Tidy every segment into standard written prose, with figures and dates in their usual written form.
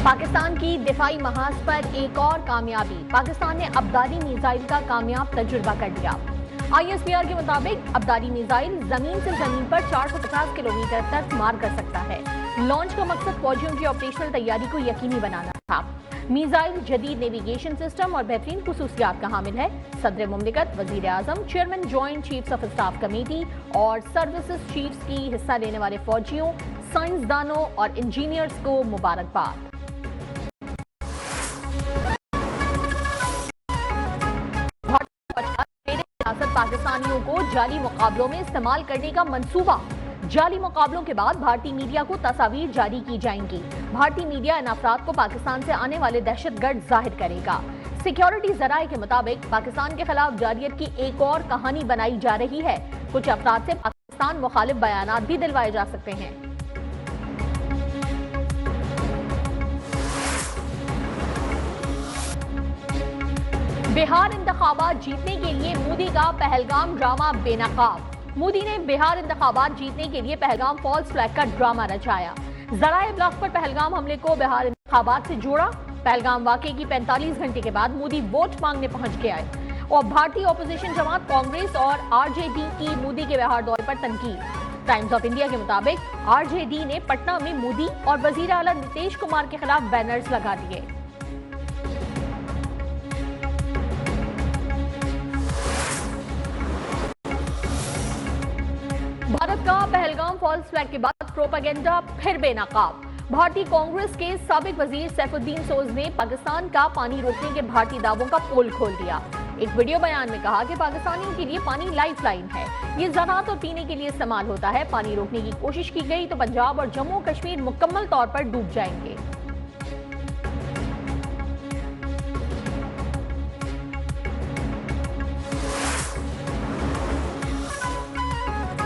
پاکستان کی دفاعی محاذ پر ایک اور کامیابی، پاکستان نے ابدالی میزائل کا کامیاب تجربہ کر لیا۔ ISPR کے مطابق ابدالی میزائل زمین سے زمین پر 450 کلومیٹر تک مار کر سکتا ہے۔ لانچ کا مقصد فوجیوں کی آپریشنل تیاری کو یقینی بنانا تھا۔ میزائل جدید نیویگیشن سسٹم اور بہترین خصوصیات کا حامل ہے۔ صدر مملکت، وزیر اعظم، chairman joint chiefs of staff committee اور سروسز چیفز کی حصہ لینے والے فوجیوں، سائنسدانوں اور انجینئرز کو مبارکباد۔ پاکستانیوں کو جعلی مقابلوں میں استعمال کرنے کا منصوبہ۔ جعلی مقابلوں کے بعد بھارتی میڈیا کو تصاویر جاری کی جائیں گی۔ بھارتی میڈیا ان افراد کو پاکستان سے آنے والے دہشت گرد ظاہر کرے گا۔ سیکیورٹی ذرائع کے مطابق پاکستان کے خلاف جارحیت کی ایک اور کہانی بنائی جا رہی ہے۔ کچھ افراد سے پاکستان مخالف بیانات بھی دلوائے جا سکتے ہیں۔ بہار انتخابات جیتنے کے لیے مودی کا پہلگام ڈرامہ بے نقاب۔ مودی نے بہار انتخابات جیتنے کے لیے پہلگام فالس فلیگ کا ڈرامہ رچایا۔ ذرائع ابلاغ پر پہلگام حملے کو بہار انتخابات سے جوڑا۔ پہلگام واقعے کی 45 گھنٹے کے بعد مودی ووٹ مانگنے پہنچ گئے اور بھارتی اپوزیشن جماعت کانگریس اور RJD کی مودی کے بہار دورے پر تنقید۔ ٹائمز آف انڈیا کے مطابق RJD نے پٹنہ میں مودی اور وزیر اعلیٰ نتیش کمار کے خلاف بینرز لگا دیے۔ بھارت کا پہلگام فالس فلیگ کے بعد پروپیگنڈا پھر بے نقاب۔ بھارتی کانگریس کے سابق وزیر سیف الدین سوز نے پاکستان کا پانی روکنے کے بھارتی دعووں کا پول کھول دیا۔ ایک ویڈیو بیان میں کہا کہ پاکستانیوں کے لیے پانی لائف لائن ہے، یہ زراعت اور پینے کے لیے استعمال ہوتا ہے۔ پانی روکنے کی کوشش کی گئی تو پنجاب اور جموں کشمیر مکمل طور پر ڈوب جائیں گے۔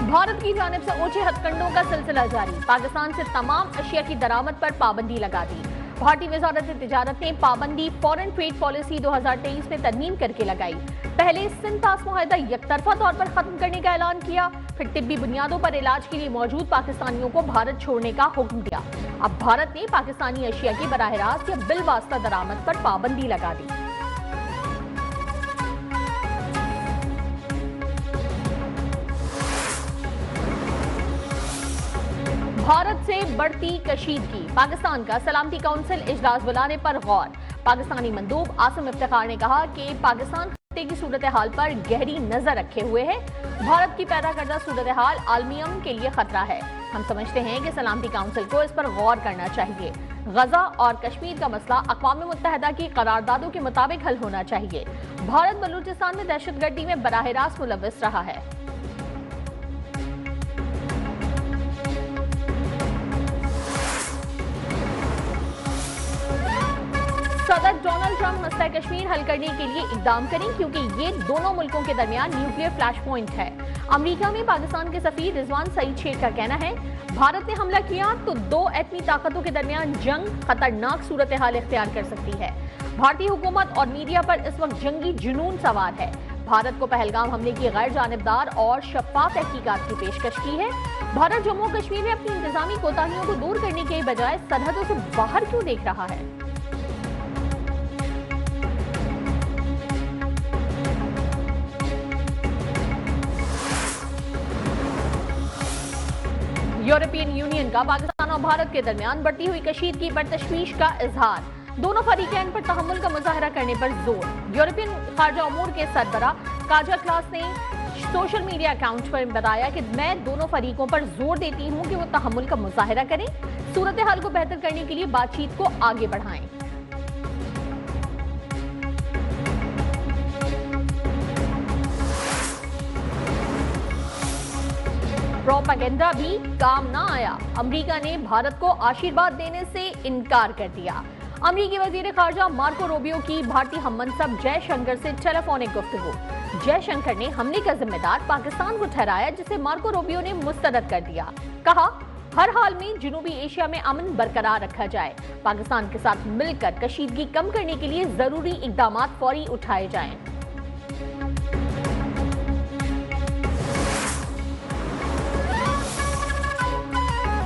بھارت کی جانب سے اونچے ہتھ کنڈوں کا سلسلہ جاری، پاکستان سے تمام اشیاء کی درآمد پر پابندی لگا دی۔ بھارتی وزارت تجارت نے پابندی فورن ٹریڈ پالیسی 2023 میں ترمیم کر کے لگائی۔ پہلے سندھ پاس معاہدہ یک طرفہ طور پر ختم کرنے کا اعلان کیا، پھر طبی بنیادوں پر علاج کے لیے موجود پاکستانیوں کو بھارت چھوڑنے کا حکم دیا۔ اب بھارت نے پاکستانی اشیاء کی براہ راست یا بالواسطہ درآمد پر پابندی لگا دی۔ بھارت سے بڑھتی کشیدگی، پاکستان کا سلامتی کونسل اجلاس بلانے پر غور۔ پاکستانی مندوب عاصم افتخار نے کہا کہ پاکستان خطے کی صورتحال پر گہری نظر رکھے ہوئے ہے۔ بھارت کی پیدا کردہ صورتحال عالمی امن کے لیے خطرہ ہے۔ ہم سمجھتے ہیں کہ سلامتی کونسل کو اس پر غور کرنا چاہیے۔ غزہ اور کشمیر کا مسئلہ اقوام متحدہ کی قراردادوں کے مطابق حل ہونا چاہیے۔ بھارت بلوچستان میں دہشت گردی میں براہ راست ملوث رہا ہے۔ صدر ڈونلڈ ٹرمپ مسئلہ کشمیر حل کرنے کے لیے اقدام کریں کیونکہ یہ دونوں ملکوں کے درمیان نیوکلیئر فلیش پوائنٹ ہے۔ امریکہ میں پاکستان کے سفیر رضوان سعید شیخ کا کہنا ہے، بھارت نے حملہ کیا تو دو ایٹمی طاقتوں کے درمیان جنگ خطرناک صورتحال اختیار کر سکتی ہے۔ بھارتی حکومت اور میڈیا پر اس وقت جنگی جنون سوار ہے۔ بھارت کو پہلگام حملے کی غیر جانبدار اور شفاف تحقیقات کی پیشکش کی ہے۔ بھارت جموں کشمیر میں اپنی انتظامی کوتاہیوں کو دور کرنے کے بجائے سرحدوں سے باہر کیوں دیکھ رہا ہے؟ یورپین یونین کا پاکستان اور بھارت کے درمیان بڑھتی ہوئی کشیدگی پر تشویش کا اظہار، دونوں فریقین پر تحمل کا مظاہرہ کرنے پر زور۔ یورپین خارجہ امور کے سربراہ کاجا کلاس نے سوشل میڈیا اکاؤنٹ پر بتایا کہ میں دونوں فریقوں پر زور دیتی ہوں کہ وہ تحمل کا مظاہرہ کریں، صورتحال کو بہتر کرنے کے لیے بات چیت کو آگے بڑھائیں۔ پروپیگنڈا بھی کام نہ آیا، امریکہ نے بھارت کو آشیرواد دینے سے انکار کر دیا۔ امریکی وزیر خارجہ مارکو روبیو کی بھارتی ہم منصب جے شنکر سے ٹیلی فونک گفتگو۔ جے شنکر نے حملے کا ذمہ دار پاکستان کو ٹھہرایا، جسے مارکو روبیو نے مسترد کر دیا۔ کہا، ہر حال میں جنوبی ایشیا میں امن برقرار رکھا جائے، پاکستان کے ساتھ مل کر کشیدگی کم کرنے کے لیے ضروری اقدامات فوری اٹھائے جائیں۔